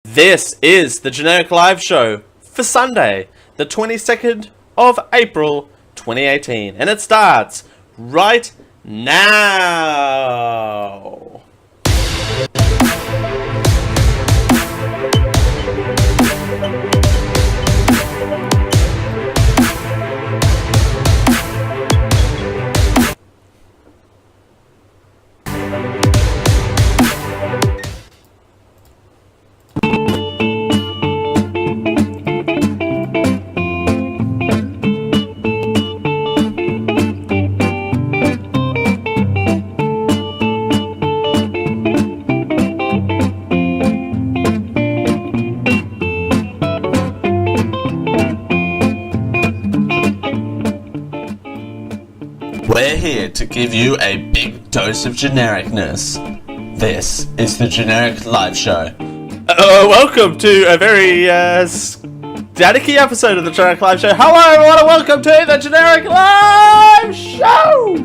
This is the Generic Live Show for Sunday, the 22nd of April 2018, and it starts right now. We're here to give you a big dose of genericness. This is the Generic Live Show. Welcome to a very staticky episode of the Generic Live Show. Hello everyone and welcome to the Generic Live Show!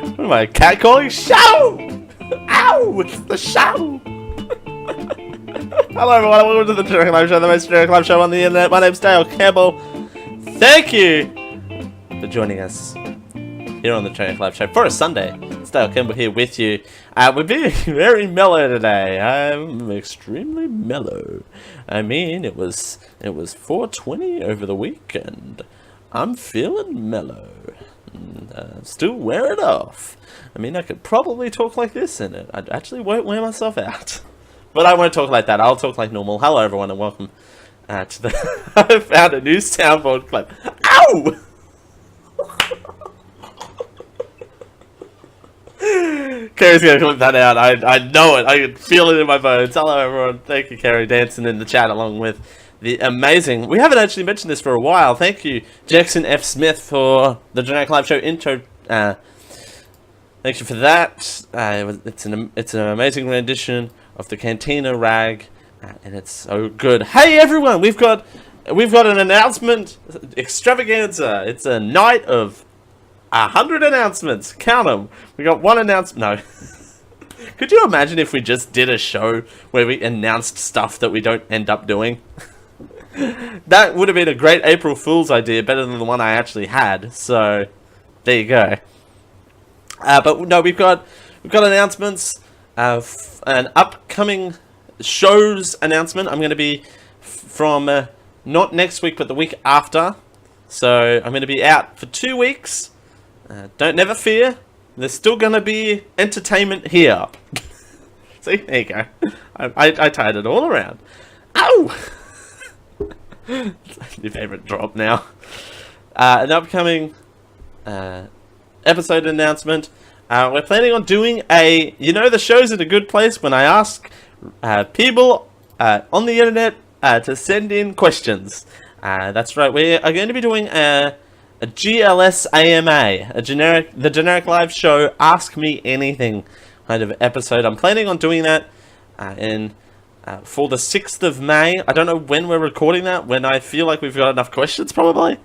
What am I, cat calling? Show! Ow! It's the show! Hello everyone and welcome to the Generic Live Show, the most generic live show on the internet. My name's Dale Campbell. Thank you for joining us here on the Generic Live Show for a Sunday. It's Dale Campbell here with you. We're being very mellow today. I'm extremely mellow. I mean, it was 420 over the weekend. I'm feeling mellow. Still wear it off. I mean, I could probably talk like this in it. I actually won't wear myself out. But I won't talk like that. I'll talk like normal. Hello, everyone, and welcome to the... I found a new soundboard clip. Ow! Carrie's gonna clip that out. I know it. I can feel it in my bones. Hello, everyone. Thank you, Carrie, dancing in the chat along with the amazing... We haven't actually mentioned this for a while. Thank you, Jackson F. Smith, for the Generic Live Show intro. Thank you for that. It's an amazing rendition of the Cantina rag, and it's so good. Hey, everyone! We've got an announcement extravaganza. It's a night of 100 announcements. Count them. We got one announcement. No. Could you imagine if we just did a show where we announced stuff that we don't end up doing? That would have been a great April Fool's idea, better than the one I actually had. So, there you go. But no, we've got announcements. An upcoming show's announcement. I'm going to be from not next week, but the week after. So I'm going to be out for 2 weeks. Never fear. There's still going to be entertainment here. See, there you go. I tied it all around. Ow! Your favorite drop now. An upcoming episode announcement. We're planning on doing the show's in a good place when I ask people on the internet to send in questions. That's right, we are going to be doing a GLS AMA, the Generic Live Show Ask Me Anything kind of episode. I'm planning on doing that for the 6th of May. I don't know when we're recording that, when I feel like we've got enough questions, probably.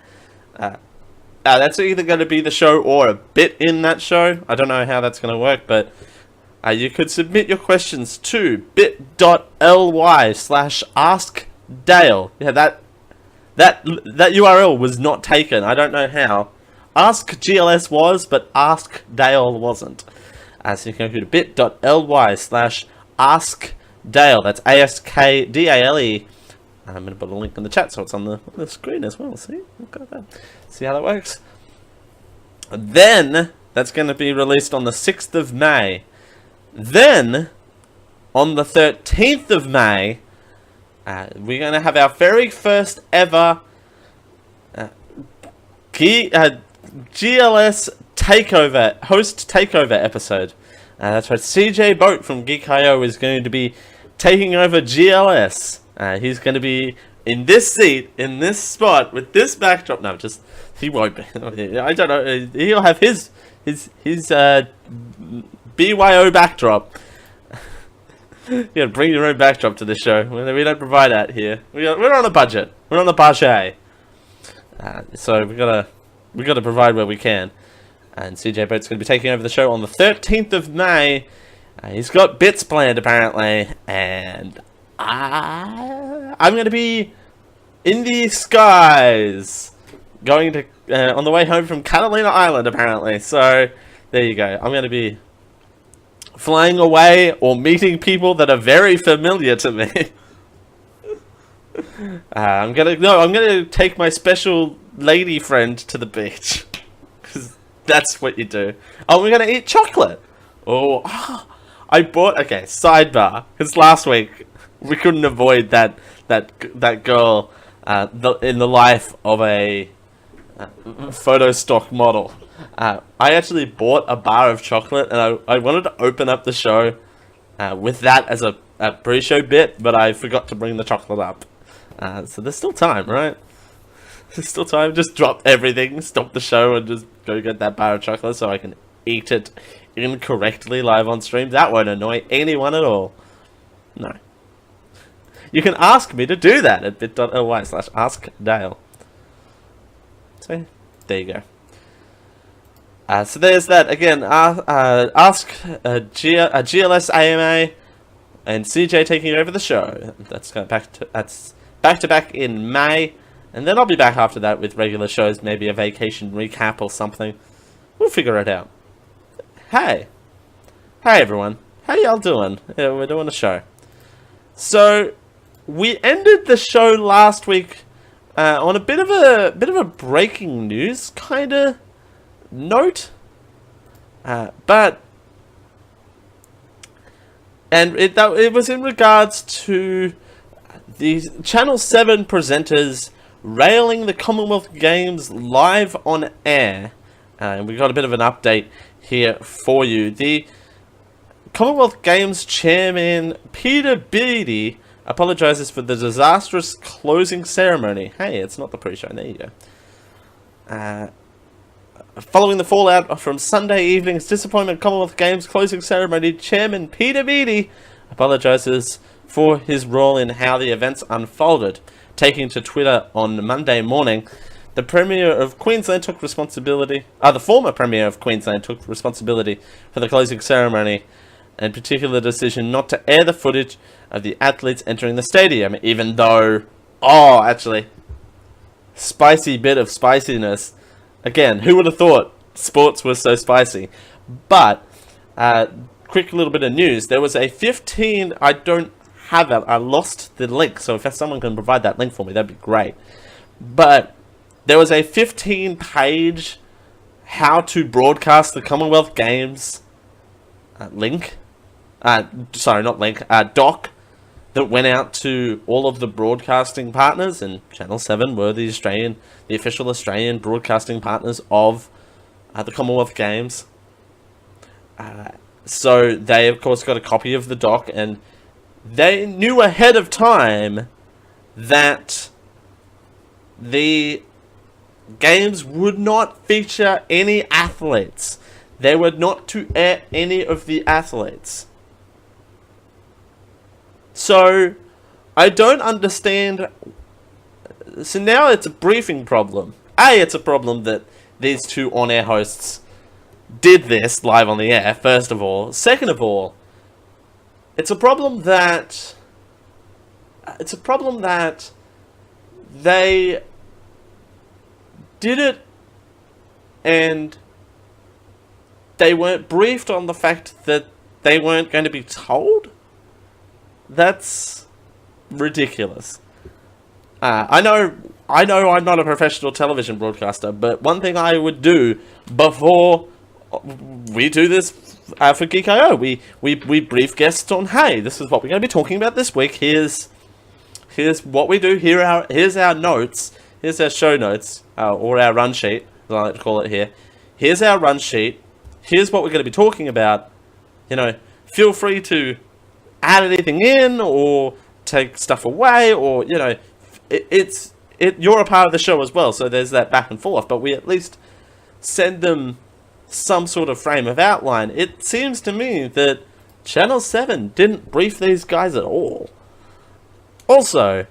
That's either going to be the show or a bit in that show. I don't know how that's going to work, but you could submit your questions to bit.ly/askdale. Yeah, that URL was not taken. I don't know how. Ask GLS was, but Ask Dale wasn't. So you can go to bit.ly/askdale. That's ASKDALE. I'm going to put a link in the chat so it's on the screen as well. See? See how that works? Then, that's going to be released on the 6th of May. Then, on the 13th of May, we're going to have our very first ever GLS host takeover episode. That's right, CJ Boat from Geek.io is going to be taking over GLS. He's going to be in this seat, in this spot, with this backdrop. No, he won't be. I don't know. He'll have his BYO backdrop. You gotta bring your own backdrop to the show. We don't provide that here. We're on a budget. We're on a budget. So we gotta provide where we can. And CJ Boat's going to be taking over the show on the 13th of May. He's got bits planned apparently, and I'm going to be in the skies, going to on the way home from Catalina Island apparently. So there you go. I'm going to be flying away or meeting people that are very familiar to me. I'm gonna take my special lady friend to the beach, because that's what you do. Oh, we're gonna eat chocolate. I bought, okay, sidebar, because last week we couldn't avoid that girl in the life of a photo stock model. I actually bought a bar of chocolate, and I wanted to open up the show with that as a pre-show bit, but I forgot to bring the chocolate up. So there's still time, right? There's still time. Just drop everything, stop the show, and just go get that bar of chocolate so I can eat it incorrectly live on stream. That won't annoy anyone at all. No. You can ask me to do that at bit.ly/askdale. So, there you go. So there's that. Again, ask GLS AMA and CJ taking over the show. That's back to back in May, and then I'll be back after that with regular shows, maybe a vacation recap or something. We'll figure it out. Hey everyone, how y'all doing? Yeah, we're doing a show. So we ended the show last week on a bit of a breaking news kind of note, but it was in regards to the Channel 7 presenters railing the Commonwealth Games live on air. And we got a bit of an update here for you. The Commonwealth Games chairman, Peter Beattie, apologises for the disastrous closing ceremony. Hey, it's not the pre-show. There you go. Following the fallout from Sunday evening's disappointment Commonwealth Games closing ceremony, Chairman Peter Beattie apologises for his role in how the events unfolded. Taking to Twitter on Monday morning, the Premier of Queensland took responsibility. The former Premier of Queensland took responsibility for the closing ceremony, and particular decision not to air the footage of the athletes entering the stadium, even though, actually, spicy bit of spiciness. Again, who would have thought sports was so spicy? But, quick little bit of news. There was a 15, I don't have it, I lost the link, so if someone can provide that link for me, that'd be great. But, there was a 15-page how to broadcast the Commonwealth Games link. Sorry, not link, doc that went out to all of the broadcasting partners, and Channel 7 were the official Australian broadcasting partners of the Commonwealth Games. So they, of course, got a copy of the doc, and they knew ahead of time that the games would not feature any athletes. They were not to air any of the athletes. So, I don't understand. So now it's a briefing problem. It's a problem that these two on-air hosts did this live on the air, first of all. Second of all, it's a problem that they did it and they weren't briefed on the fact that they weren't going to be told. That's ridiculous. I know I'm not a professional television broadcaster, but one thing I would do before we do this for Geek.io, we brief guests on, hey, this is what we're going to be talking about this week. Here's what we do. Here's our notes. Here's our show notes, or our run sheet, as I like to call it here. Here's our run sheet. Here's what we're going to be talking about. Feel free to add anything in or take stuff away, or you're a part of the show as well, so there's that back and forth, but we at least send them some sort of frame of outline. It seems to me that Channel 7 didn't brief these guys at all. Also,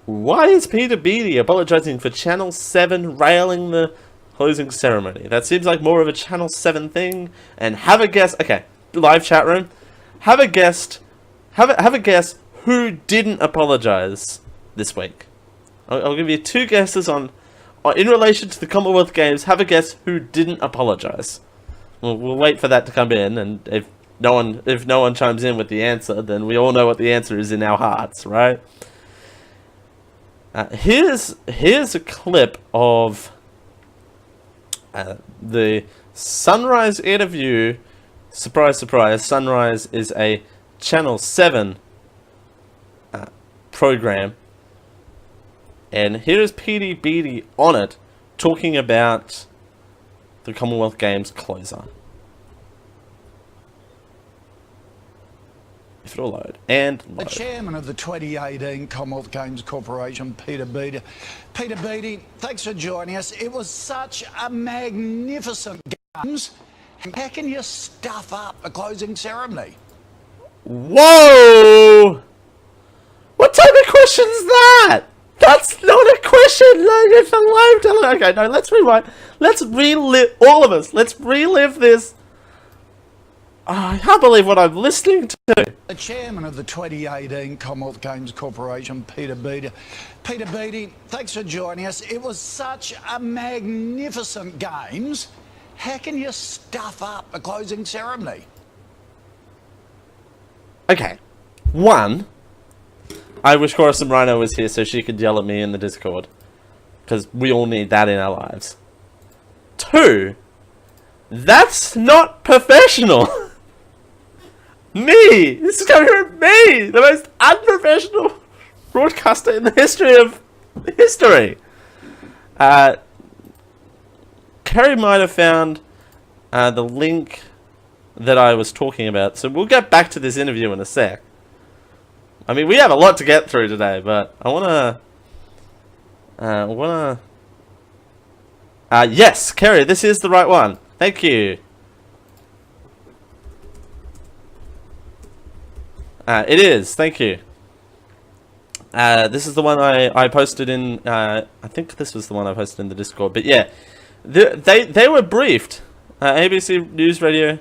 why is Peter Beattie apologising for Channel 7 railing the closing ceremony? That seems like more of a Channel 7 thing. And have a guess. Okay, live chat room, have a guess who didn't apologise this week. I'll give you 2 guesses on in relation to the Commonwealth Games. Have a guess who didn't apologise. We'll wait for that to come in, and if no one chimes in with the answer, then we all know what the answer is in our hearts, right? Here's a clip of the Sunrise interview. Surprise, surprise! Sunrise is a Channel 7 program, and here's Beattie on it talking about the Commonwealth Games closer. If it'll load. And load. The chairman of the 2018 Commonwealth Games Corporation, Peter Beattie. Peter Beattie, thanks for joining us. It was such a magnificent games. How can you stuff up a closing ceremony? Whoa! What type of question is that? That's not a question. Like, it's a live television. Okay, no, let's rewind. Let's relive, all of us. Let's relive this. Oh, I can't believe what I'm listening to. The chairman of the 2018 Commonwealth Games Corporation, Peter Beattie. Peter Beattie, thanks for joining us. It was such a magnificent games. How can you stuff up a closing ceremony? Okay. 1, I wish Chorus and Rhino was here so she could yell at me in the Discord. Because we all need that in our lives. 2, that's not professional. Me! This is coming from me! The most unprofessional broadcaster in the history of history! Kerry might have found the link that I was talking about, so we'll get back to this interview in a sec. I mean, we have a lot to get through today, but I wanna... yes, Kerry, this is the right one. Thank you. It is, thank you. This is the one I posted in, I think this was the one I posted in the Discord, but yeah. They were briefed. ABC News Radio,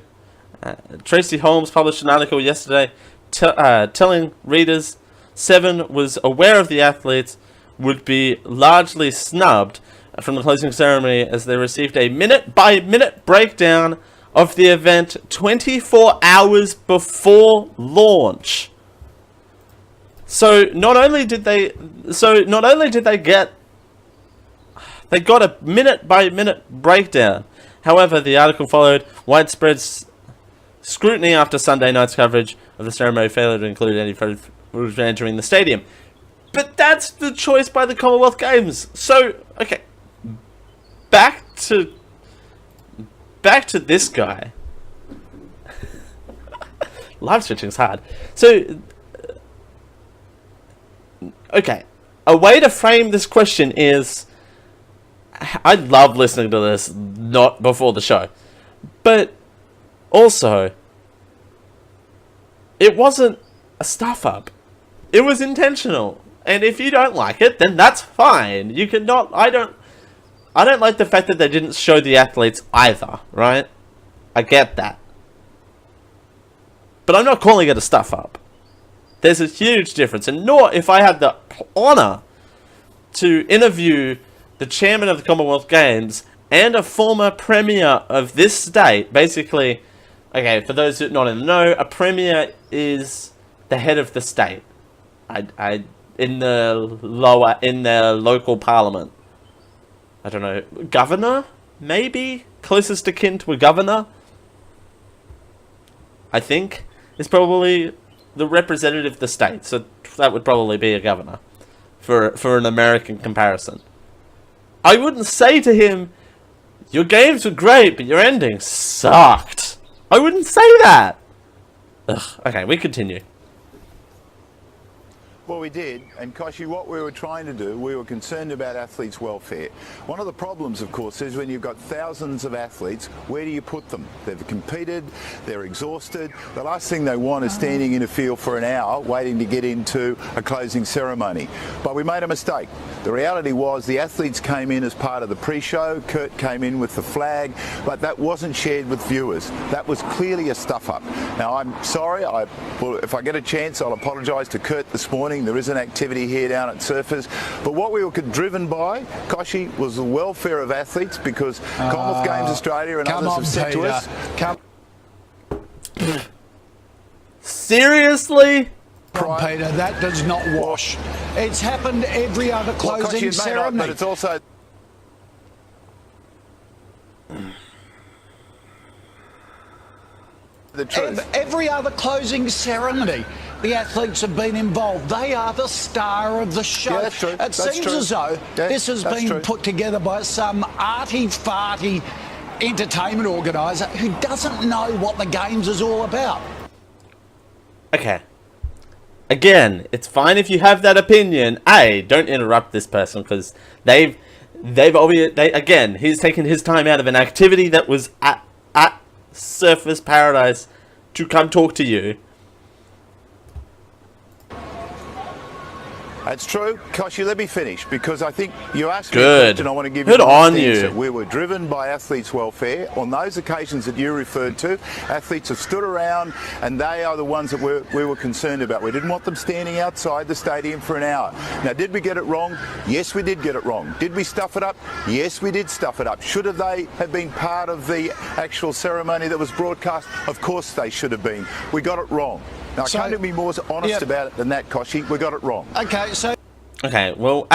Tracy Holmes published an article yesterday telling readers Seven was aware of the athletes would be largely snubbed from the closing ceremony as they received a minute-by-minute breakdown of the event 24 hours before launch. So not only did they get a minute-by-minute breakdown. However, the article followed widespread scrutiny after Sunday night's coverage of the ceremony failure to include any footage entering the stadium. But that's the choice by the Commonwealth Games. So, okay, back to this guy. Live switching's hard. So, okay, a way to frame this question is, I love listening to this, not before the show, but also, it wasn't a stuff up. It was intentional, and if you don't like it, then that's fine. You cannot. I don't like the fact that they didn't show the athletes either. Right? I get that, but I'm not calling it a stuff up. There's a huge difference, and nor if I had the honor to interview the chairman of the Commonwealth Games and a former premier of this state. Basically, okay, for those who are not in the know, a premier is the head of the state. In the local parliament. I don't know, governor? Maybe? Closest akin to a governor? I think is probably the representative of the state. So that would probably be a governor for an American comparison. I wouldn't say to him, your games were great, but your ending sucked. I wouldn't say that. Ugh, okay, we continue. Well, we did, and Koshi, what we were trying to do, we were concerned about athletes' welfare. One of the problems, of course, is when you've got thousands of athletes, where do you put them? They've competed, they're exhausted. The last thing they want is standing in a field for an hour waiting to get into a closing ceremony. But we made a mistake. The reality was the athletes came in as part of the pre-show, Kurt came in with the flag, but that wasn't shared with viewers. That was clearly a stuff-up. Now, I'm sorry, if I get a chance, I'll apologise to Kurt this morning. There is an activity here down at Surfers. But what we were driven by, Koshi, was the welfare of athletes, because Commonwealth Games Australia and others have said to us... Seriously? Peter, that does not wash. It's happened every other closing Koshi, ceremony. But it's also... the truth. Every other closing ceremony, the athletes have been involved. They are the star of the show. Yeah, that's true. It seems as though this has been put together by some arty-farty entertainment organiser who doesn't know what the Games is all about. Okay. Again, it's fine if you have that opinion. Don't interrupt this person, because they've obviously, again, he's taken his time out of an activity that was at Surfers Paradise to come talk to you. That's true. Koshi, let me finish, because I think you asked me Good. a question. I want to give you Good on the answer. you. We were driven by athletes' welfare. On those occasions that you referred to, athletes have stood around, and they are the ones that we were concerned about. We didn't want them standing outside the stadium for an hour. Now, did we get it wrong? Yes, we did get it wrong. Did we stuff it up? Yes, we did stuff it up. Should they have been part of the actual ceremony that was broadcast? Of course they should have been. We got it wrong. Now, I can't be more honest about it than that, Koshi. We got it wrong. Okay, so... Okay, well,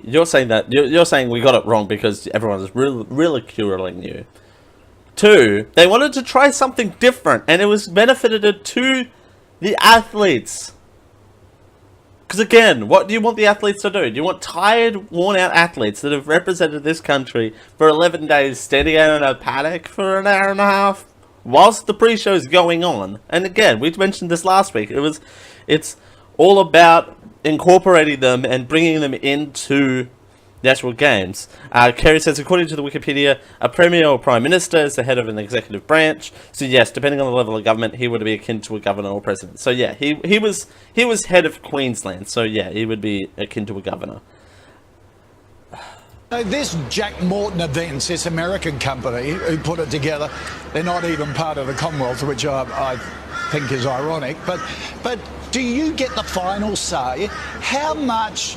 you're saying that you're saying we got it wrong because everyone is ridiculing you. 2, they wanted to try something different, and it was benefited to the athletes. Because again, what do you want the athletes to do? Do you want tired, worn-out athletes that have represented this country for 11 days standing out in a paddock for an hour and a half whilst the pre-show is going on? And again, we mentioned this last week. It's all about incorporating them and bringing them into the actual games. Kerry says, according to the Wikipedia, a premier or prime minister is the head of an executive branch. So yes, depending on the level of government, he would be akin to a governor or president. So yeah, he was head of Queensland. So yeah, he would be akin to a governor. This Jack Morton Events, this American company who put it together, they're not even part of the Commonwealth, which I think is ironic. But do you get the final say? How much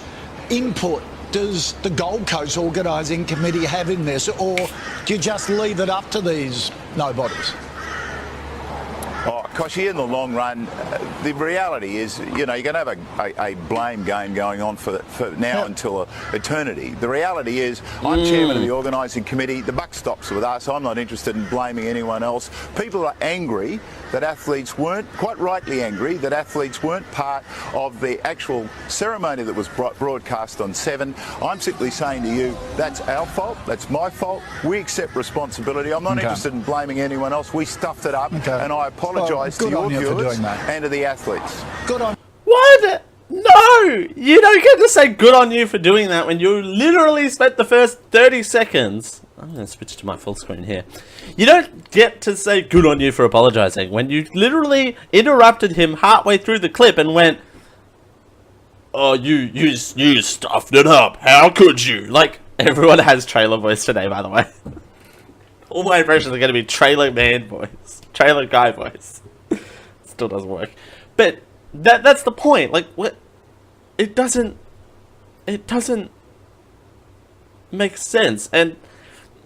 input does the Gold Coast Organising Committee have in this, or do you just leave it up to these nobodies? Oh, Koshi, in the long run, the reality is, you know, you're going to have a blame game going on for now until eternity. The reality is, I'm chairman of the organising committee. The buck stops with us. I'm not interested in blaming anyone else. People are angry that athletes weren't, quite rightly angry, that athletes weren't part of the actual ceremony that was broadcast on 7. I'm simply saying to you, that's our fault, that's my fault. We accept responsibility. I'm not interested in blaming anyone else. We stuffed it up, and I apologise to your viewers and to the athletes. Good on. What? No! You don't get to say good on you for doing that when you literally spent the first 30 seconds... I'm going to switch to my full screen here. You don't get to say good on you for apologising when you literally interrupted him halfway through the clip and went, oh, you stuffed it up. How could you? Like, everyone has trailer voice today, by the way. All my impressions are going to be trailer man voice. Trailer guy voice. Still doesn't work. But that's the point. Like, what? It doesn't make sense. And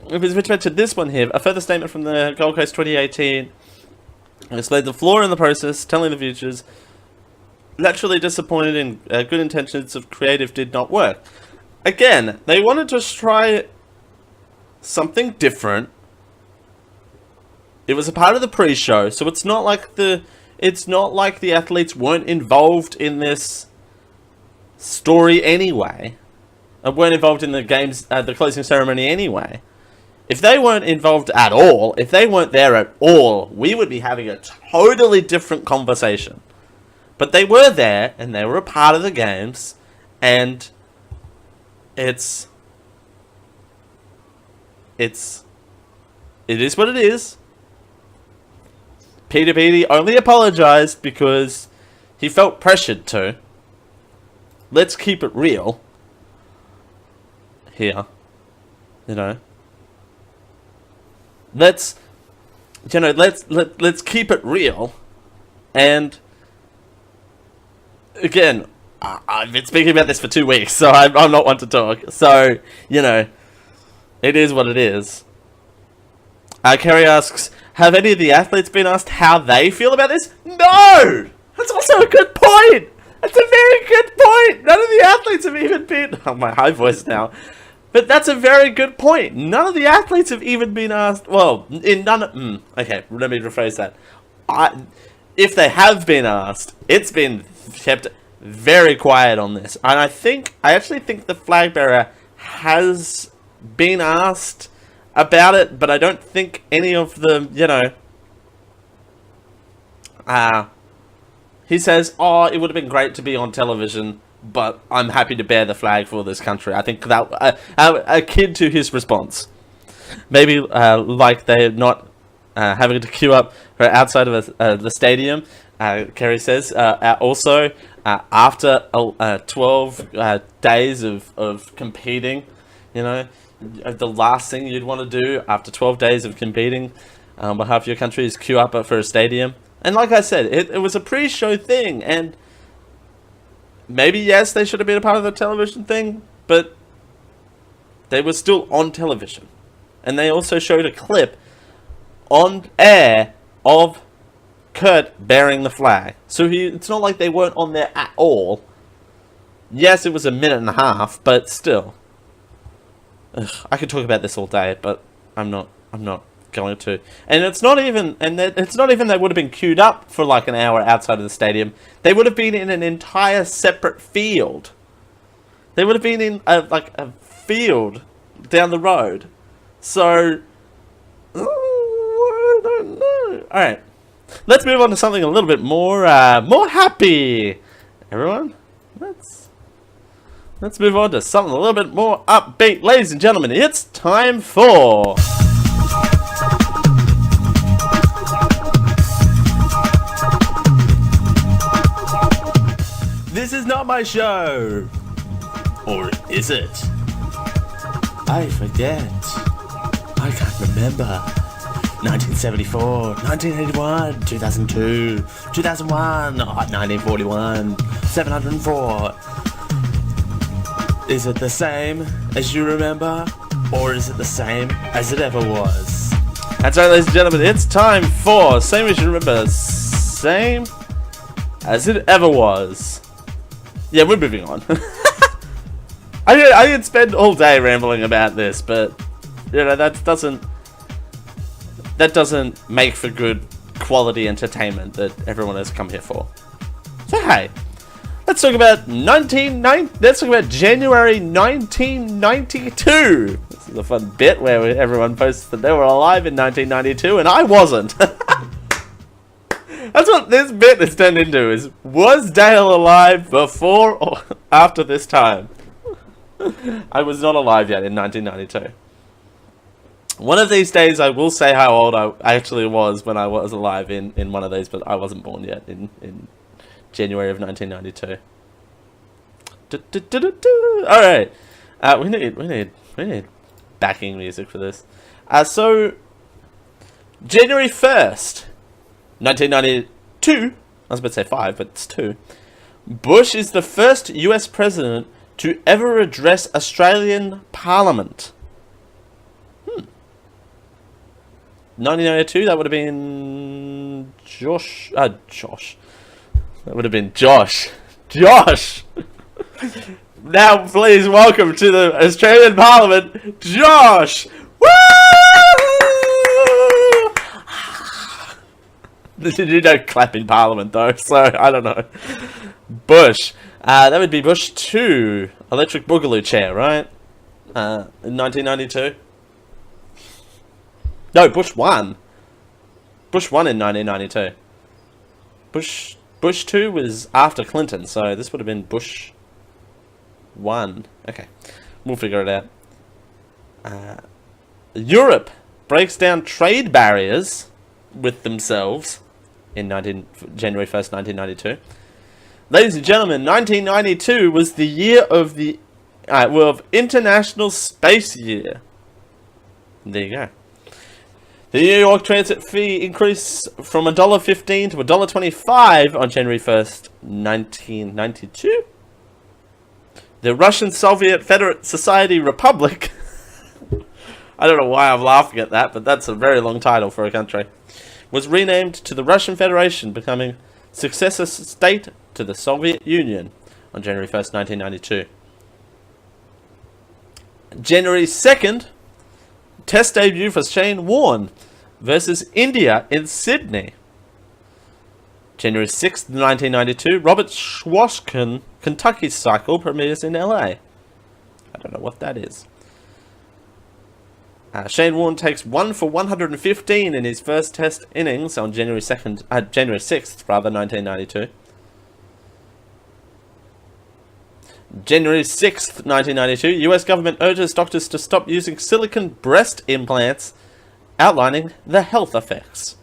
which mentioned this one here, a further statement from the Gold Coast 2018 displayed the flaw in the process, telling the futures, naturally disappointed in good intentions of creative did not work. Again, they wanted to try something different. It was a part of the pre-show, so it's not like the athletes weren't involved in this story anyway, and weren't involved in the games, the closing ceremony anyway. If they weren't involved at all, if they weren't there at all, we would be having a totally different conversation. But they were there, and they were a part of the games, and it is what it is. Peter Beattie only apologised because he felt pressured to. Let's keep it real here. You know. Let's keep it real. And again, I've been speaking about this for 2 weeks, so I'm not one to talk. So, you know, it is what it is. Kerry asks, have any of the athletes been asked how they feel about this? No! That's also a good point! That's a very good point! None of the athletes have even been... Oh, my high voice now. But that's a very good point. None of the athletes have even been asked... Well, in none of... okay, let me rephrase that. If they have been asked, it's been kept very quiet on this. And I actually think the flag bearer has been asked about it, but I don't think any of the, you know... he says, oh, it would have been great to be on television, but I'm happy to bear the flag for this country. I think that akin to his response. Maybe like they're not having to queue up outside of the stadium. Kerry says also after 12 days of competing, you know, the last thing you'd want to do after 12 days of competing on behalf of your country is queue up for a stadium. And like I said, it was a pre-show thing, and maybe, yes, they should have been a part of the television thing, but they were still on television. And they also showed a clip on air of Kurt bearing the flag. So it's not like they weren't on there at all. Yes, it was a minute and a half, but still. Ugh, I could talk about this all day, but I'm not going to. And it's not even they would have been queued up for like an hour outside of the stadium. They would have been in an entire separate field. They would have been in a field down the road. So I don't know. All right, let's move on to something a little bit more happy. Everyone, let's move on to something a little bit more upbeat. Ladies and gentlemen, it's time for... This is not my show. Or is it? I forget. I can't remember. 1974, 1981, 2002, 2001, 1941, 704. Is it the same as you remember? Or is it the same as it ever was? That's right, ladies and gentlemen, it's time for Same as you remember, same as it ever was. Yeah, we're moving on. I could spend all day rambling about this, but you know that doesn't make for good quality entertainment that everyone has come here for. So hey, let's talk about January 1992. This is a fun bit where everyone posts that they were alive in 1992 and I wasn't. That's what this bit has turned into, is was Dale alive before or after this time? I was not alive yet in 1992. One of these days I will say how old I actually was when I was alive in one of these, but I wasn't born yet in January of 1992. Alright. We need backing music for this. So January 1st, 1992, I was about to say 5, but it's 2. Bush is the first US president to ever address Australian Parliament. 1992, that would have been Josh. That would have been Josh. Josh! Now, please welcome to the Australian Parliament, Josh! Woo! You don't clap in Parliament, though, so I don't know. Bush. That would be Bush 2. Electric Boogaloo chair, right? In 1992. No, Bush 1. Bush 1 in 1992. Bush Bush 2 was after Clinton, so this would have been Bush 1. Okay, we'll figure it out. Europe breaks down trade barriers with themselves in January 1st, 1992. Ladies and gentlemen, 1992 was the year of the International Space Year. There you go. The New York transit fee increased from $1.15 to $1.25 on January 1st, 1992. The Russian Soviet Federate Society Republic. I don't know why I'm laughing at that, but that's a very long title for a country. Was renamed to the Russian Federation, becoming successor state to the Soviet Union on January 1st, 1992. January 2nd, Test debut for Shane Warne versus India in Sydney. January 6th, 1992, Robert Schwarzkopf Kentucky Cycle premieres in LA. I don't know what that is. Shane Warne takes 1 for 115 in his first Test innings on January 6th, 1992. January 6th, 1992, US government urges doctors to stop using silicone breast implants, outlining the health effects.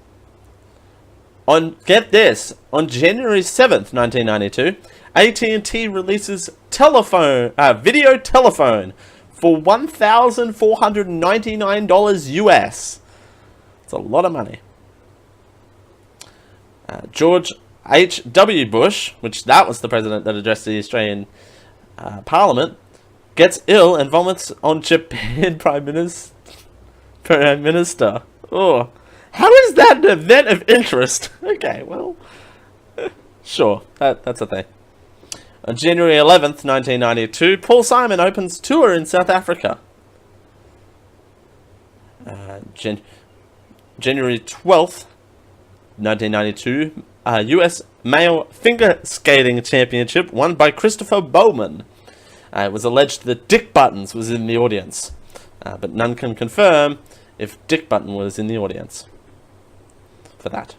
Get this, on January 7th, 1992, AT&T releases video telephone for $1,499 US. It's a lot of money. George H.W. Bush, which that was the president that addressed the Australian Parliament, gets ill and vomits on Japan Prime Minister. Oh, how is that an event of interest? Okay, well, sure, that's a thing. On January 11th, 1992, Paul Simon opens tour in South Africa. January 12th, 1992, US Male Finger Skating Championship won by Christopher Bowman. It was alleged that Dick Buttons was in the audience, but none can confirm if Dick Button was in the audience for that.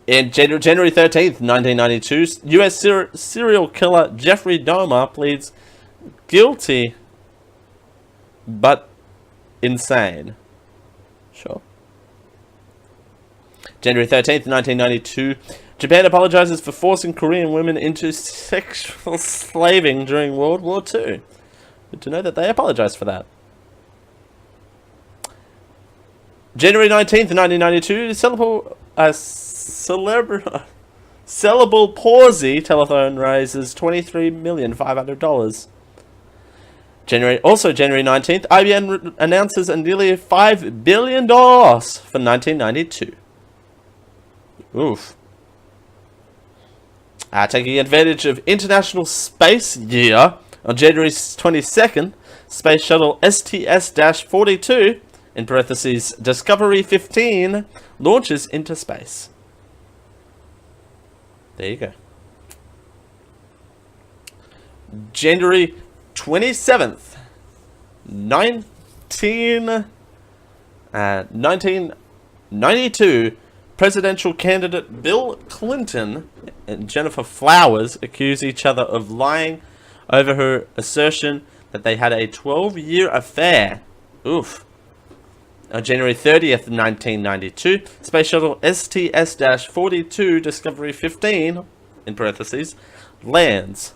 In January 13th, 1992, US serial killer Jeffrey Dahmer pleads guilty but insane. Sure. January 13th, 1992, Japan apologizes for forcing Korean women into sexual slaving during World War II. Good to know that they apologized for that. January 19th, 1992, Sellable Palsy telephone raises $23,500,000. January 19th, IBM announces a nearly $5 billion for 1992. Oof. Taking advantage of International Space Year, on January 22nd, Space Shuttle STS-42, in parentheses, Discovery 15, launches into space. There you go. January 27th, 1992, presidential candidate Bill Clinton and Jennifer Flowers accuse each other of lying over her assertion that they had a 12-year affair. Oof. On January 30th, 1992, Space Shuttle STS-42 Discovery 15, in parentheses, lands.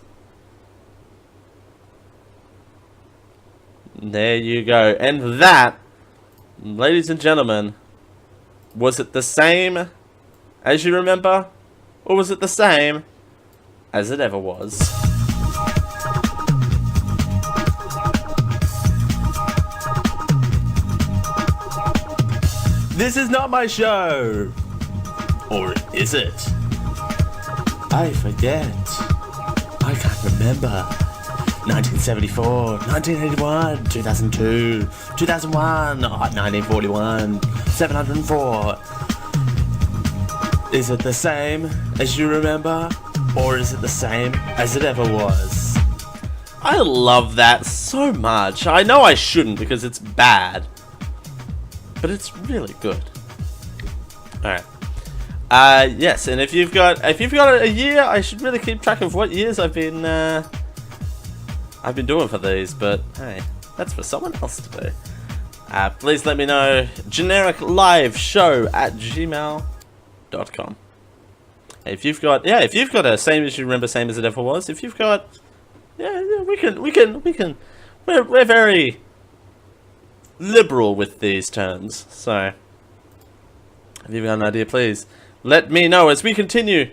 There you go. And that, ladies and gentlemen, was it the same as you remember? Or was it the same as it ever was? This is not my show! Or is it? I forget. I can't remember. 1974, 1981, 2002, 2001, 1941, 704. Is it the same as you remember? Or is it the same as it ever was? I love that so much. I know I shouldn't because it's bad. But it's really good. Alright. Yes, and if you've got a year, I should really keep track of what years I've been doing for these, but hey, that's for someone else to do. Please let me know, genericliveshow@gmail.com. If you've got a same as you remember, same as it ever was. If you've got, we can. We're very liberal with these terms. So, if you've got an idea, please let me know as we continue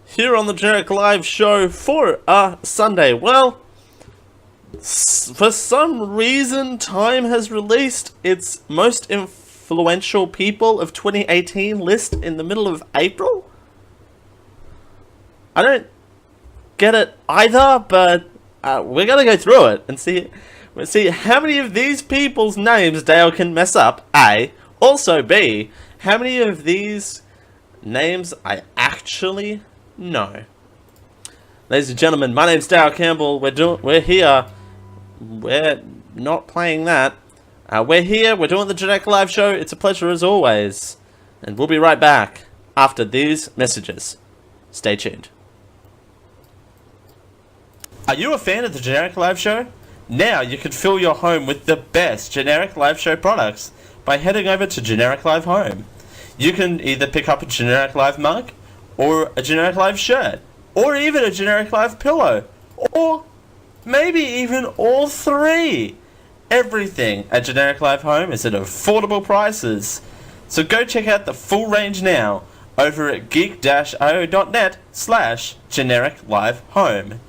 here on the Generic Live Show for Sunday. Well, for some reason, Time has released its most influential people of 2018 list in the middle of April. I don't get it either, but we're gonna go through it and see how many of these people's names Dale can mess up. A. Also B. How many of these names I actually know. Ladies and gentlemen, my name's Dale Campbell. We're here. We're not playing that. We're here. We're doing the Generic Live Show. It's a pleasure as always, and we'll be right back after these messages. Stay tuned. Are you a fan of the Generic Live Show? Now you can fill your home with the best Generic Live Show products by heading over to Generic Live Home. You can either pick up a Generic Live mug, or a Generic Live shirt, or even a Generic Live pillow, or maybe even all three. Everything at Generic Live Home is at affordable prices. So go check out the full range now over at geek-io.net/Generic Live Home.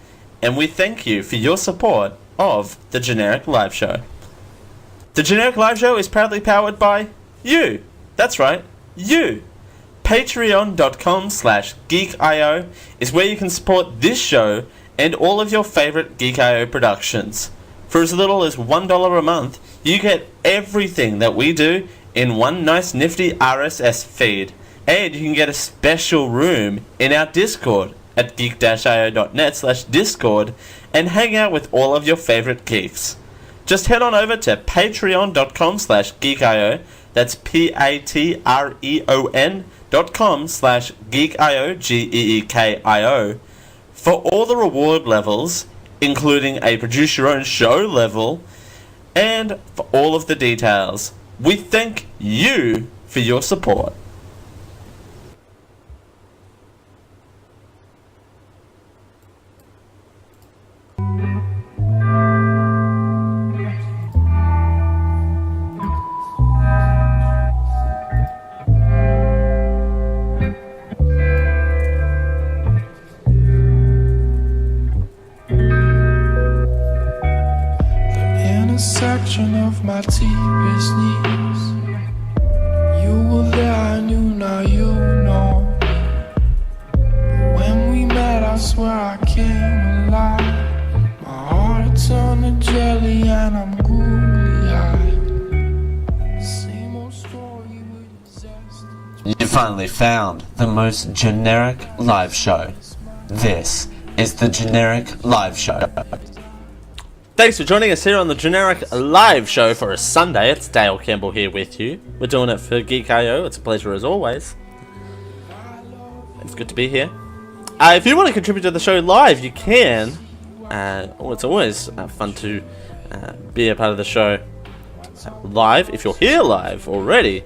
And we thank you for your support of the Generic Live Show. The Generic Live Show is proudly powered by you. That's right, you. Patreon.com/GeekIO is where you can support this show and all of your favorite Geek.io productions. For as little as $1 a month, you get everything that we do in one nice nifty RSS feed. And you can get a special room in our Discord at geek-io.net/Discord and hang out with all of your favorite geeks. Just head on over to patreon.com/geekio. That's patreon.com/geekio, GEEKIO, for all the reward levels, including a produce your own show level, and for all of the details. We thank you for your support. Section of my deepest needs. You were there, I knew, now you know. But when we met, I swear I came alive. My heart turned to jelly and I'm googly-eyed. Same old story with zest. You finally found the most generic live show. This is the Generic Live Show. Thanks for joining us here on the Generic Live Show for a Sunday. It's Dale Campbell here with you. We're doing it for Geek.io. It's a pleasure as always. It's good to be here. If you want to contribute to the show live, you can. It's always fun to be a part of the show live. If you're here live already,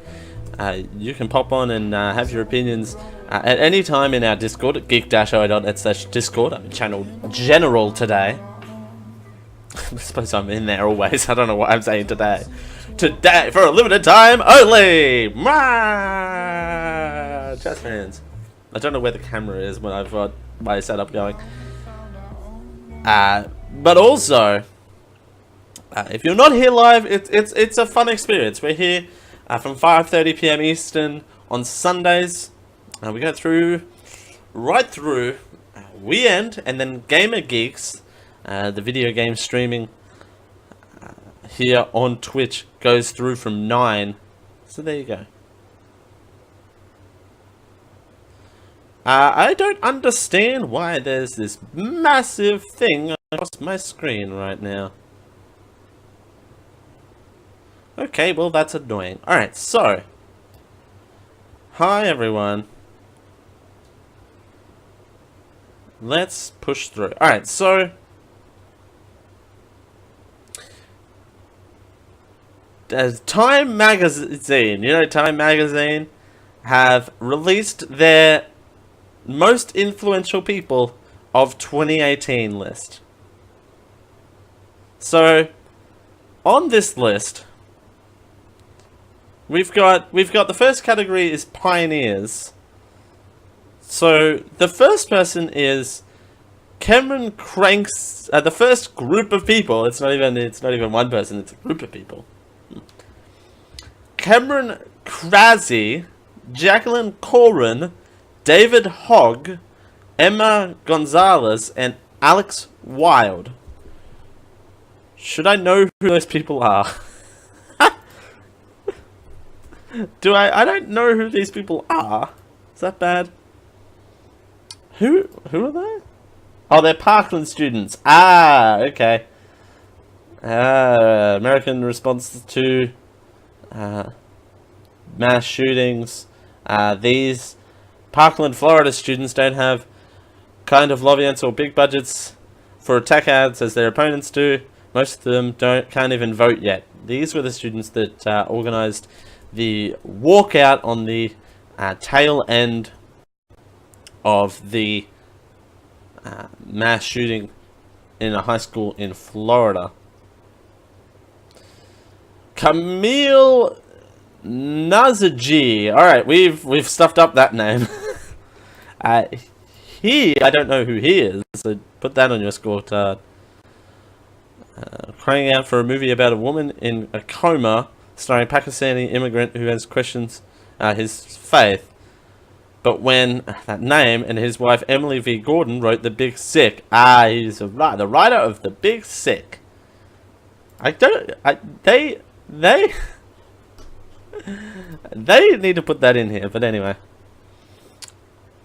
you can pop on and have your opinions at any time in our Discord at geek-io.net/Discord. I'm channel general today. I suppose I'm in there always. I don't know what I'm saying today. Today, for a limited time only! Just hands. I don't know where the camera is when I've got my setup going. But also, if you're not here live, it's a fun experience. We're here from 5:30 PM Eastern on Sundays. We go right through. We end, and then Gamer Geeks, the video game streaming here on Twitch, goes through from 9. So there you go. I don't understand why there's this massive thing across my screen right now. Okay, well that's annoying. Alright, so Hi everyone. Let's push through. Alright, so as Time Magazine, you know Time Magazine, have released their most influential people of 2018 list. So on this list, we've got the first category is pioneers. So the first person is Cameron Cranks. The first group of people. It's not even one person. It's a group of people. Cameron Krasy, Jacqueline Corin, David Hogg, Emma Gonzalez, and Alex Wilde. Should I know who those people are? I don't know who these people are. Is that bad? Who are they? Oh, they're Parkland students. Ah, okay. American response to mass shootings. These Parkland, Florida students don't have kind of lobbyists or big budgets for attack ads as their opponents do. Most of them can't even vote yet. These were the students that organized the walkout on the tail end of the mass shooting in a high school in Florida. Camille Nazaji. Alright, we've stuffed up that name. I don't know who he is, so put that on your scorecard. Crying out for a movie about a woman in a coma, starring Pakistani immigrant who has questions his faith. But when that name and his wife Emily V. Gordon wrote The Big Sick. He's the writer of The Big Sick. They need to put that in here, but anyway.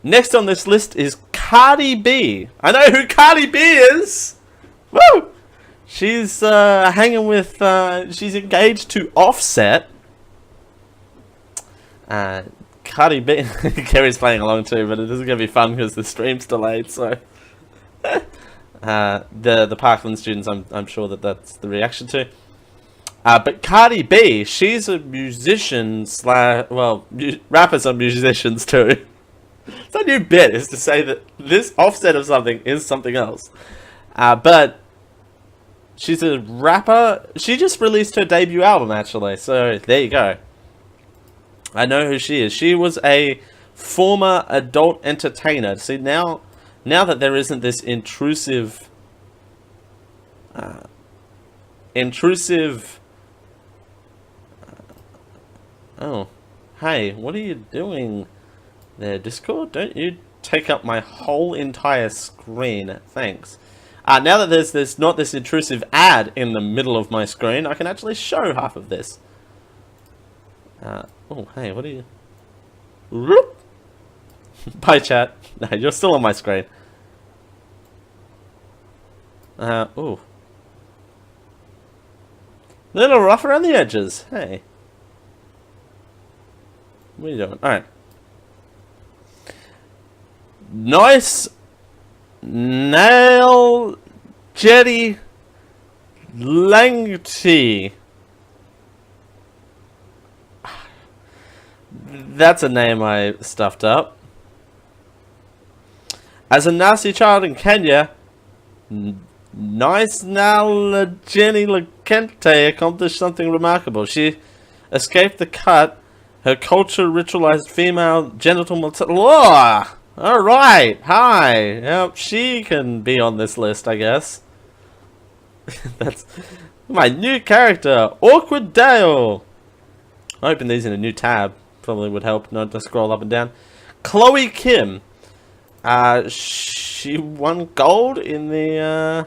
Next on this list is Cardi B. I know who Cardi B is! Woo! She's hanging with, she's engaged to Offset. Cardi B, Kerry's playing along too, but it isn't going to be fun because the stream's delayed, so. The Parkland students, I'm sure that's the reaction to. But Cardi B, she's a musician rappers are musicians too. It's a new bit, is to say that this offset of something is something else. But she's a rapper. She just released her debut album, actually, so there you go. I know who she is. She was a former adult entertainer. See, now that there isn't this intrusive oh, hey, what are you doing there, Discord? Don't you take up my whole entire screen. Thanks. Now that there's not this intrusive ad in the middle of my screen, I can actually show half of this. Oh, hey, what are you... Whoop. Bye, chat. No, you're still on my screen. Oh. A little rough around the edges. Hey. What are you doing? Alright. Nice nail jetty Langty. That's a name I stuffed up. As a nasty child in Kenya, Nice now Jenny Lekente accomplished something remarkable. She escaped the cut. Her culture ritualized female genital mutilation. Oh, alright, hi. Yep, she can be on this list, I guess. That's my new character, Awkward Dale. I open these in a new tab. Probably would help not to scroll up and down. Chloe Kim. She won gold in the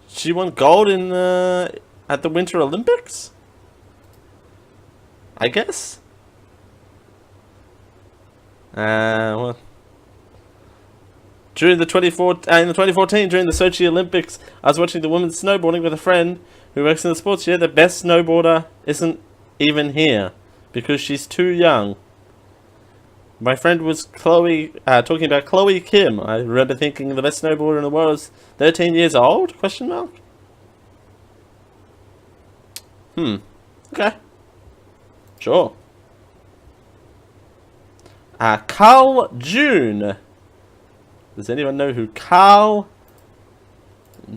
she won gold in at the Winter Olympics, I guess. Well, during the 2014 during the Sochi Olympics, I was watching the women snowboarding with a friend who works in the sports. Yeah, the best snowboarder isn't even here. because she's too young. My friend was talking about Chloe Kim. I remember thinking the best snowboarder in the world is 13 years old? Question mark. Okay. Sure. Carl June. Does anyone know who Carl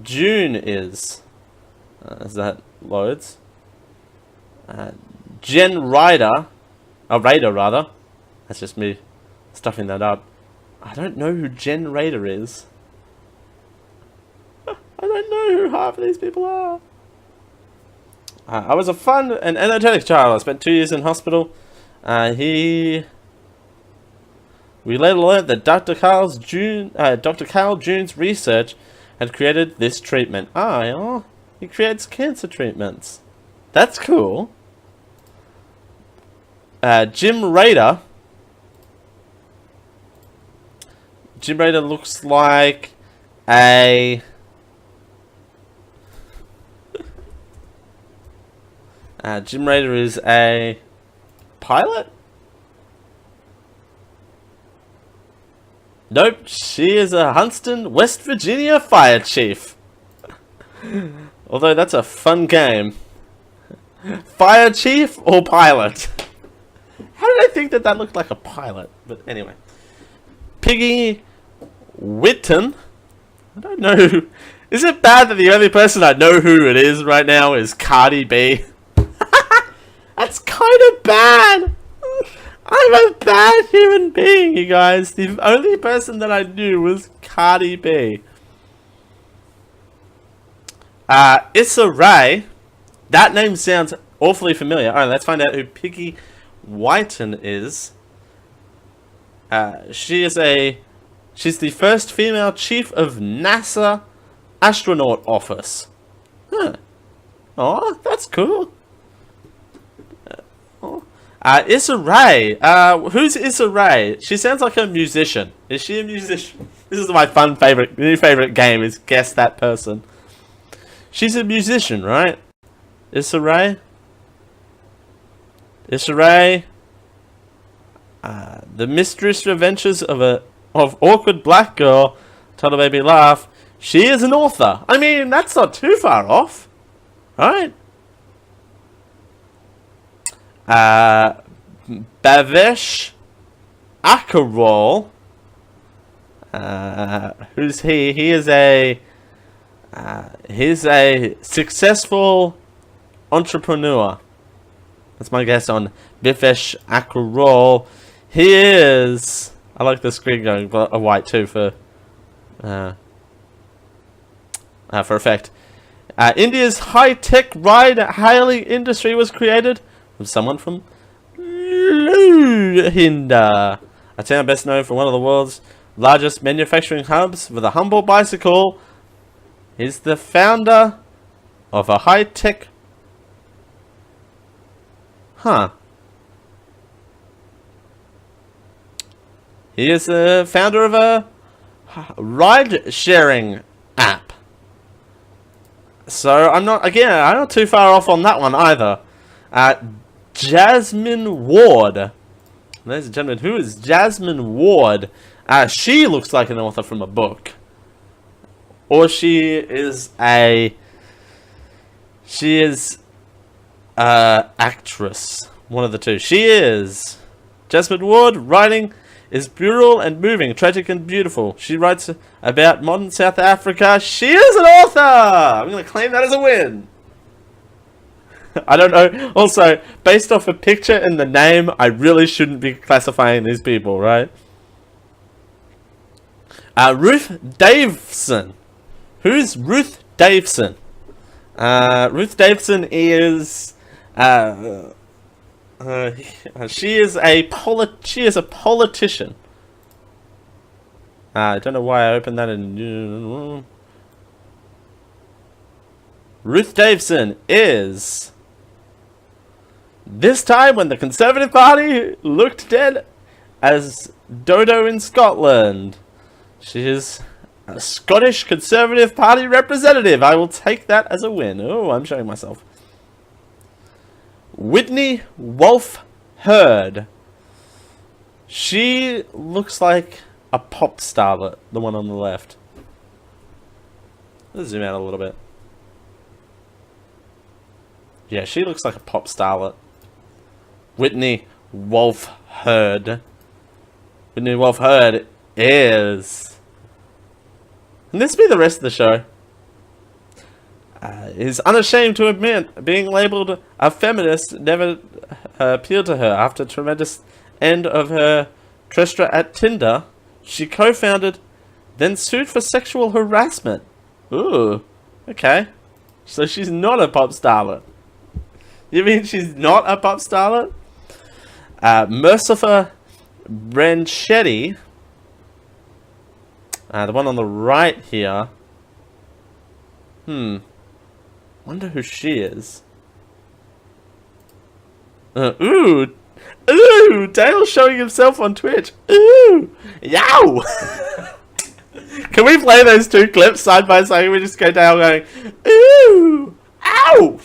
June is? As that loads. Jen Ryder. Raider, rather. That's just me stuffing that up. I don't know who Jen Raider is. I don't know who half of these people are. I was a fun and energetic child. I spent 2 years in hospital. We later learned that Dr. Carl June's research had created this treatment. Yeah. He creates cancer treatments. That's cool. Jim Raider. Jim Raider looks like a... Jim Raider is a pilot? Nope, she is a Huntston, West Virginia fire chief. Although that's a fun game. Fire chief or pilot? How did I think that that looked like a pilot? But anyway. Piggy Whitten. I don't know. Is it bad that the only person I know who it is right now is Cardi B? That's kind of bad. I'm a bad human being, you guys. The only person that I knew was Cardi B. Issa Rae. That name sounds awfully familiar. Alright, let's find out who Piggy Whiten is. She's the first female chief of NASA astronaut office. Huh. Oh, that's cool. Issa Rae. Who's Issa Rae? She sounds like a musician. Is she a musician? This is my new favorite game is guess that person. She's a musician, right? Issa Rae? Issa Rae. The Mistress Adventures of Awkward Black Girl. Tell the Baby Laugh. She is an author. I mean, that's not too far off. Right? Bhavesh Akarol. Who's he? He's a successful entrepreneur. That's my guess on Bhavesh Akarol. He is... I like the screen going white too for effect. India's high-tech ride-hailing industry was created from someone from Hinda, a town best known for one of the world's largest manufacturing hubs with a humble bicycle. He's the founder of a high-tech... He is the founder of a ride-sharing app. So I'm not too far off on that one either. Jasmine Ward. Ladies and gentlemen, who is Jasmine Ward? She looks like an author from a book. Or she is actress. One of the two. She is. Jasmine Ward, writing is brutal and moving, tragic and beautiful. She writes about modern South Africa. She is an author! I'm going to claim that as a win. I don't know. Also, based off a picture and the name, I really shouldn't be classifying these people, right? Ruth Daveson. Who's Ruth Daveson? Ruth Daveson is... she is a politician. I don't know why I opened that in... Ruth Daveson is... This time when the Conservative Party looked dead as Dodo in Scotland. She is a Scottish Conservative Party representative. I will take that as a win. Oh, I'm showing myself. Whitney Wolfe Heard. She looks like a pop starlet, the one on the left. Let's zoom out a little bit. Yeah, she looks like a pop starlet. Whitney Wolfe Heard. Whitney Wolfe Heard is... Can this be the rest of the show? Is unashamed to admit being labelled a feminist never appealed to her. After a tremendous end of her trestra at Tinder, she co-founded, then sued for sexual harassment. Ooh, okay. So she's not a pop starlet. You mean she's not a pop starlet? Mercifer Branchetti, the one on the right here. Wonder who she is. Ooh, Dale's showing himself on Twitch. Ooh, yow. Can we play those two clips side by side? We just go down going, ooh, ow.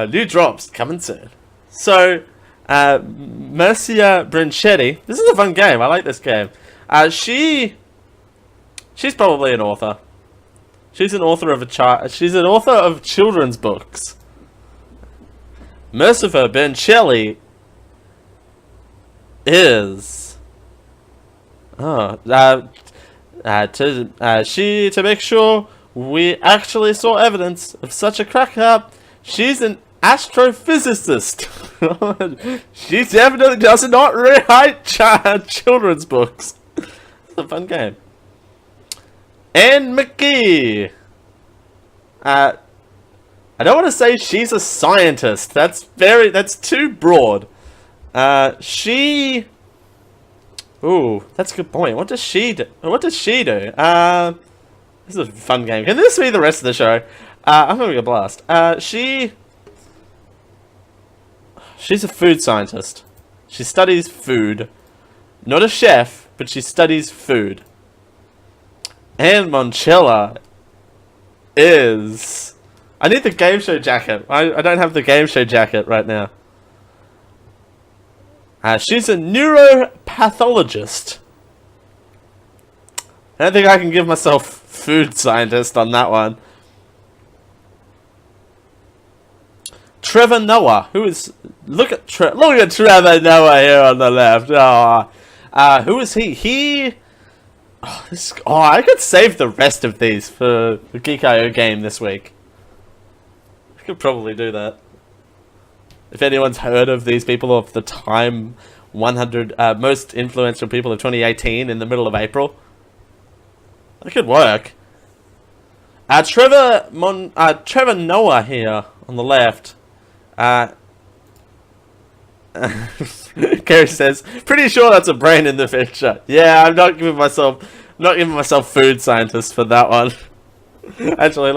New drops coming soon. So, Mercia Branchetti. This is a fun game. I like this game. She's probably an author. She's an author of she's an author of children's books. Mercifer Branchetti is to make sure we actually saw evidence of such a crack up. She's an astrophysicist. She definitely does not write children's books. It's a fun game. Anne McGee. I don't want to say she's a scientist. That's too broad. Ooh, that's a good point. What does she do? This is a fun game. Can this be the rest of the show? I'm having a blast. She's a food scientist. She studies food. Not a chef, but she studies food. Anne Monchella is... I need the game show jacket. I don't have the game show jacket right now. She's a neuropathologist. I don't think I can give myself food scientist on that one. Trevor Noah, who is... Look at Trevor Noah here on the left. Who is he? I could save the rest of these for the Geek.io game this week. I could probably do that. If anyone's heard of these people of the Time 100 most influential people of 2018 in the middle of April, that could work. Trevor Noah here on the left. Kerry says, "Pretty sure that's a brain in the picture." Yeah, I'm not giving myself food scientist for that one. Actually,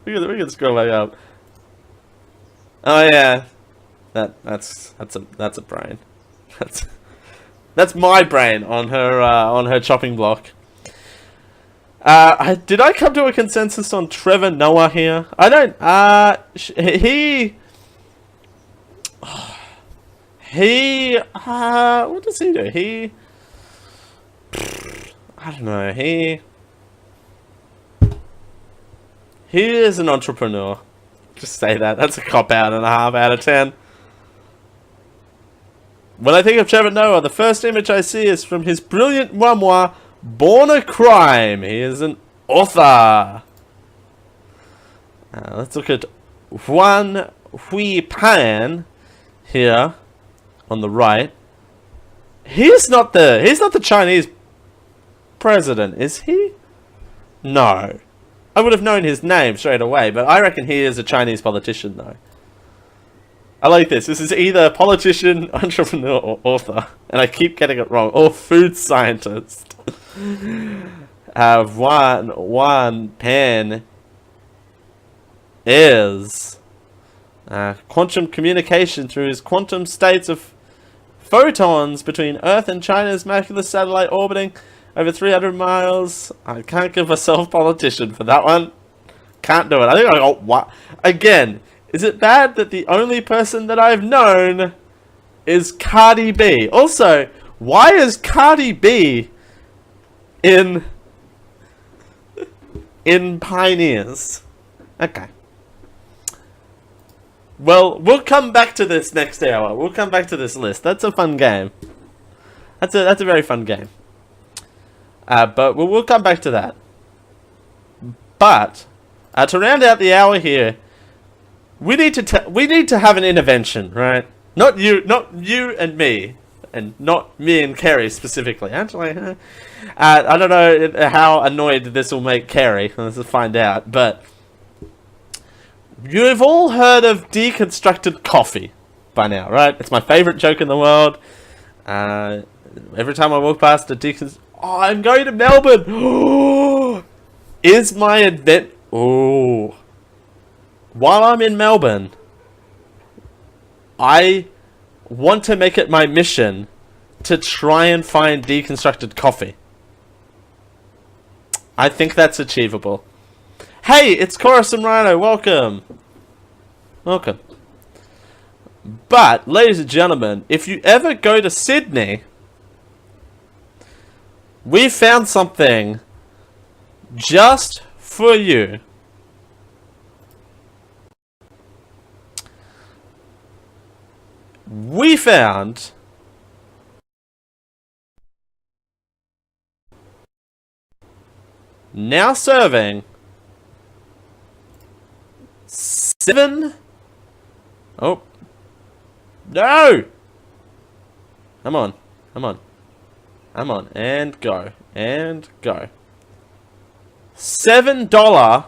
we can scroll back up. Oh yeah, that's a brain. That's my brain on her chopping block. Did I come to a consensus on Trevor Noah here? I don't. What does he do? I don't know. He is an entrepreneur. Just say that. That's a cop-out and a half out of 10. When I think of Trevor Noah, the first image I see is from his brilliant memoir, Born a Crime. He is an author. Let's look at Juan Hui Pan here on the right. He's not the Chinese president, is he? No. I would have known his name straight away, but I reckon he is a Chinese politician though. I like this. This is either politician, entrepreneur, or author. And I keep getting it wrong. Or food scientist. Juan Pan is quantum communication through his quantum states of photons between Earth and China's macular satellite orbiting over 300 miles. I can't give myself politician for that one. Can't do it. I think I got what? Again, is it bad that the only person that I've known is Cardi B? Also, why is Cardi B in Pioneers? Okay. Well, we'll come back to this next hour. We'll come back to this list. That's a fun game. That's a very fun game. But we'll come back to that. But to round out the hour here, we need to have an intervention, right? Not you and me, and not me and Kerry specifically. Actually, I don't know how annoyed this will make Kerry. Let's find out. But you've all heard of deconstructed coffee by now, right? It's my favorite joke in the world. Every time I walk past a oh, I'm going to Melbourne. Is my event? Oh, while I'm in Melbourne, I want to make it my mission to try and find deconstructed coffee. I think that's achievable. Hey, it's Chorus and Rhino. Welcome. Welcome. But, ladies and gentlemen, if you ever go to Sydney, we found something just for you. We found now serving 7. Oh no! Come on, come on, come on, and go, and go. $7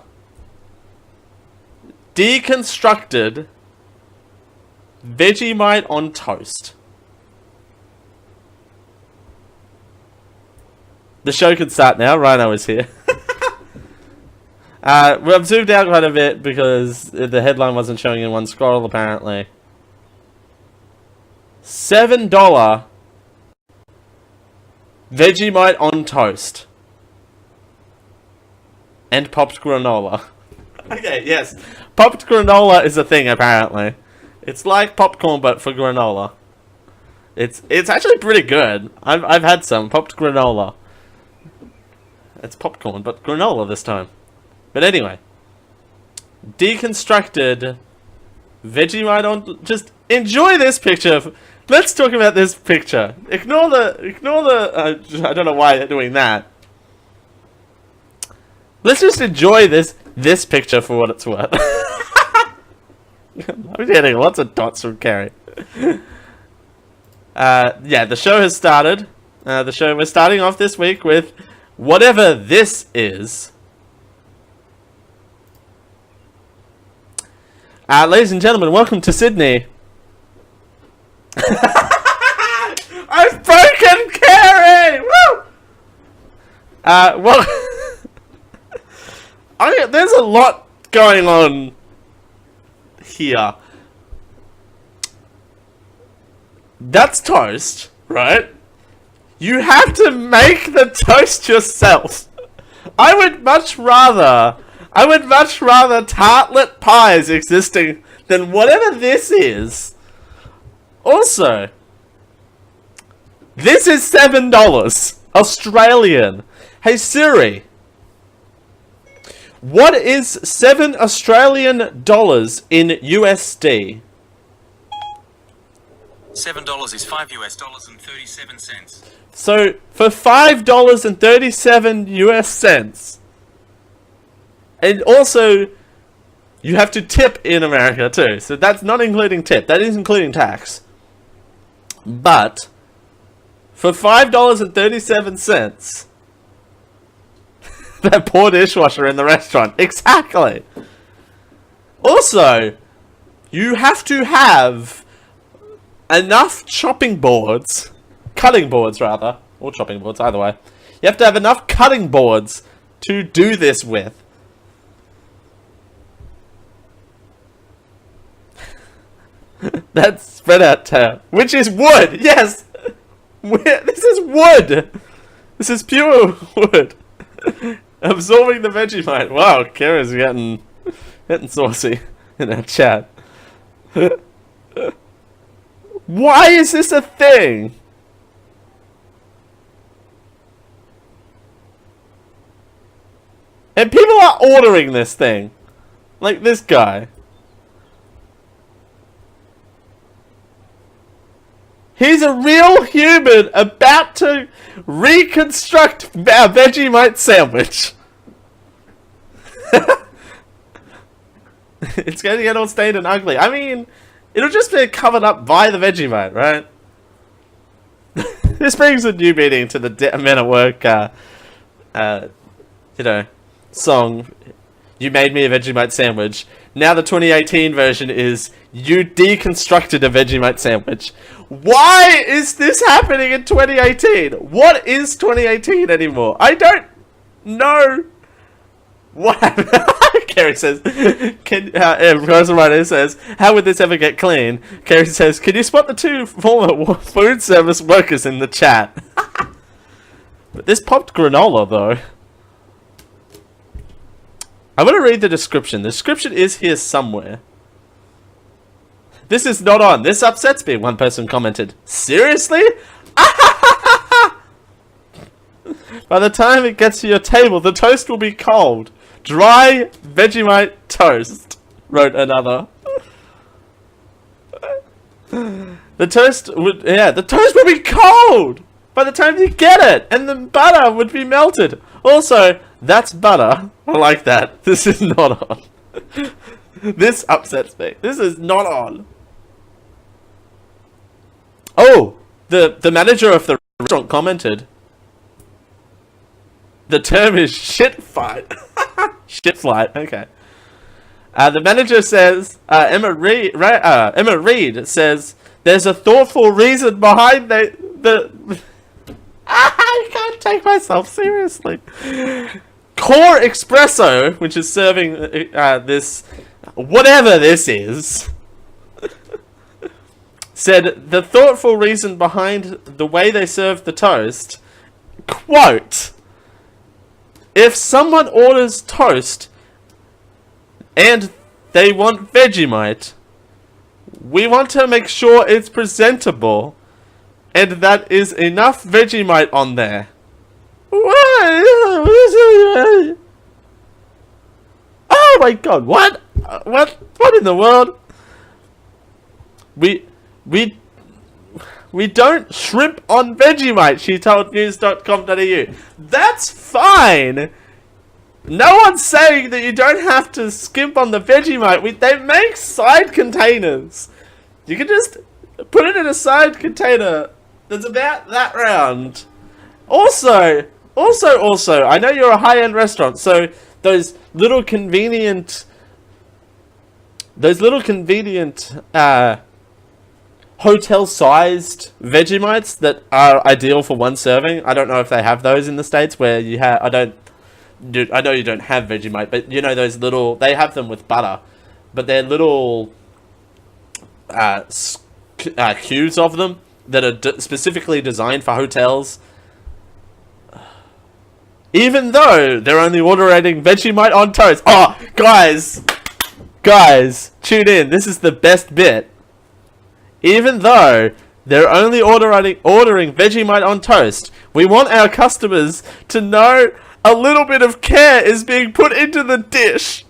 deconstructed Vegemite on toast. The show can start now. Rhino is here. We've zoomed out quite a bit because the headline wasn't showing in one scroll, apparently. $7 Vegemite on toast. And popped granola. Okay, yes. Popped granola is a thing, apparently. It's like popcorn, but for granola. It's actually pretty good. I've had some popped granola. It's popcorn, but granola this time. But anyway, deconstructed Vegemite on. Just enjoy this picture. Let's talk about this picture. Ignore the. I don't know why they're doing that. Let's just enjoy this picture for what it's worth. I'm getting lots of dots from Kerry. Yeah, the show has started. We're starting off this week with whatever this is. Ladies and gentlemen, welcome to Sydney. I've broken Kerry! Woo! Well, there's a lot going on here. That's toast, right? You have to make the toast yourself. I would much rather tartlet pies existing than whatever this is. Also, this is $7 Australian. Hey Siri, what is 7 Australian dollars in USD? $7 is $5 and 37 cents. So for $5.37 US cents, and also you have to tip in America too. So that's not including tip. That is including tax. But for $5.37, that poor dishwasher in the restaurant. Exactly. Also, you have to have enough cutting boards, rather, or chopping boards, either way. You have to have enough cutting boards to do this with. That's spread out tear, which is wood. Yes, this is wood. This is pure wood. Absorbing the Vegemite. Wow, Kara's getting saucy in our chat. Why is this a thing? And people are ordering this thing. Like this guy. He's a real human about to reconstruct a Vegemite sandwich. It's going to get all stained and ugly. I mean, it'll just be covered up by the Vegemite, right? This brings a new meaning to the Men at Work, you know, song. You made me a Vegemite sandwich. Now the 2018 version is you deconstructed a Vegemite sandwich. Why is this happening in 2018? What is 2018 anymore? I don't know. What happened? Kerry says, says, how would this ever get clean? Kerry says, can you spot the two former food service workers in the chat? But this popped granola, though. I want to read the description. The description is here somewhere. This is not on. This upsets me, one person commented. Seriously? By the time it gets to your table, the toast will be cold. Dry Vegemite toast, wrote another. The toast would be cold by the time you get it, and the butter would be melted. Also, that's butter. I like that. This is not on. This upsets me. This is not on. Oh, the manager of the restaurant commented. The term is shit fight. Shit flight. Okay. The manager says, Emma Reed says, there's a thoughtful reason behind the I can't take myself seriously. Core Espresso, which is serving this, whatever this is, said the thoughtful reason behind the way they serve the toast, quote, if someone orders toast and they want Vegemite, we want to make sure it's presentable and that is enough Vegemite on there. Oh my god, what? What in the world? We don't shrimp on Vegemite, she told news.com.au. That's fine. No one's saying that you don't have to skimp on the Vegemite. They make side containers. You can just put it in a side container that's about that round. Also, I know you're a high-end restaurant, so those little convenient hotel-sized Vegemites that are ideal for one serving. I don't know if they have those in the States where you have. I know you don't have Vegemite, but you know those little. They have them with butter, but they're little cubes of them that are specifically designed for hotels. Even though they're only ordering Vegemite on toast. Oh, guys, tune in. This is the best bit. Even though they're only ordering Vegemite on toast, we want our customers to know a little bit of care is being put into the dish.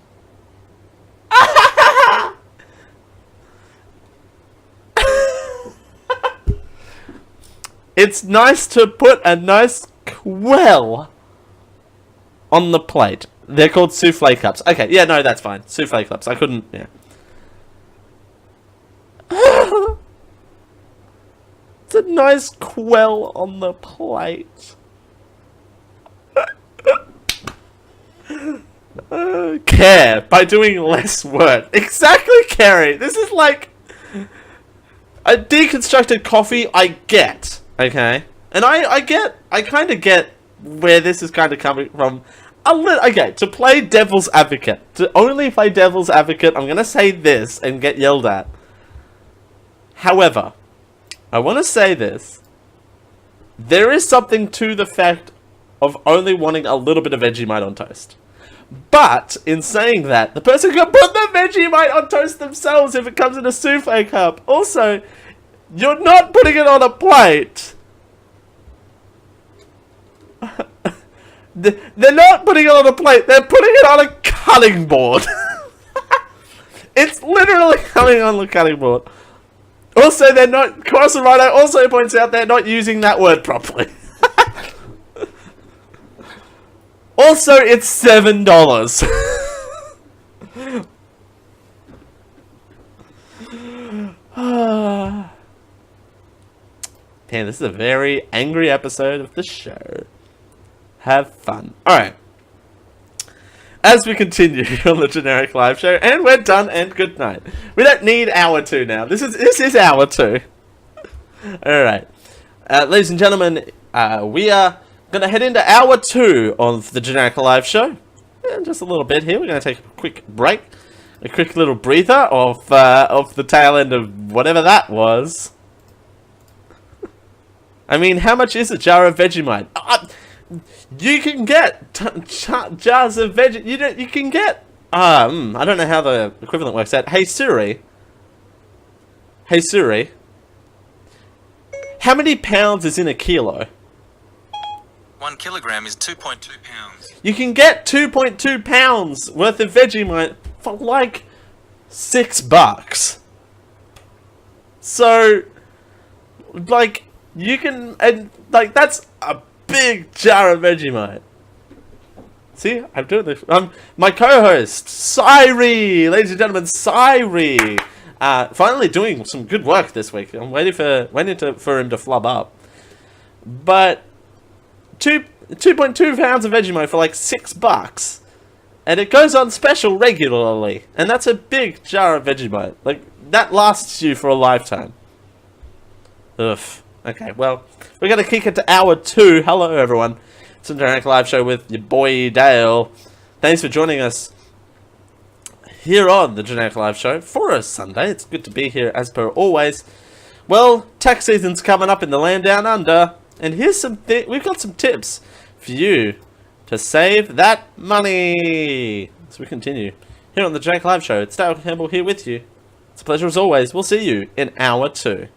It's nice to put a nice quell on the plate. They're called souffle cups. Okay, yeah, no, that's fine. Souffle cups. I couldn't, yeah. It's a nice quell on the plate. Care by doing less work. Exactly, Kerry. This is like a deconstructed coffee. I get, okay, and I kind of get where this is kind of coming from. Okay, to play devil's advocate, to only play devil's advocate, I'm gonna say this and get yelled at. However, I want to say this. There is something to the fact of only wanting a little bit of Vegemite on toast. But, in saying that, the person can put the Vegemite on toast themselves if it comes in a souffle cup. Also, you're not putting it on a plate. They're not putting it on a plate, they're putting it on a cutting board. It's literally coming on the cutting board. Also, they're not, Cross and Rhino also points out they're not using that word properly. Also, it's $7. Man, this is a very angry episode of the show. Have fun. Alright. As we continue on the generic live show, and we're done, and good night. We don't need hour 2 now. This is hour 2. Alright. Ladies and gentlemen, we are gonna head into hour 2 of the generic live show. And just a little bit here. We're gonna take a quick break. A quick little breather off the tail end of whatever that was. I mean, how much is a jar of Vegemite? You can get jars of Vegemite. You can get. I don't know how the equivalent works out. Hey Siri. Hey Siri. How many pounds is in a kilo? 1 kilogram is 2.2 pounds. You can get 2.2 pounds worth of Vegemite for like $6. So, like, you can, and like, that's a big jar of Vegemite. See, I'm doing this. My co-host, Syri, ladies and gentlemen, Syri, finally doing some good work this week. I'm waiting for him to flub up. But 2.2 pounds of Vegemite for like $6, and it goes on special regularly, and that's a big jar of Vegemite. Like, that lasts you for a lifetime. Ugh. Okay, well, we're gonna kick it to hour 2. Hello, everyone. It's a Generic Live Show with your boy Dale. Thanks for joining us here on the Generic Live Show for a Sunday. It's good to be here as per always. Well, tax season's coming up in the land down under, and here's we've got some tips for you to save that money. So we continue here on the Generic Live Show. It's Dale Campbell here with you. It's a pleasure as always. We'll see you in hour 2.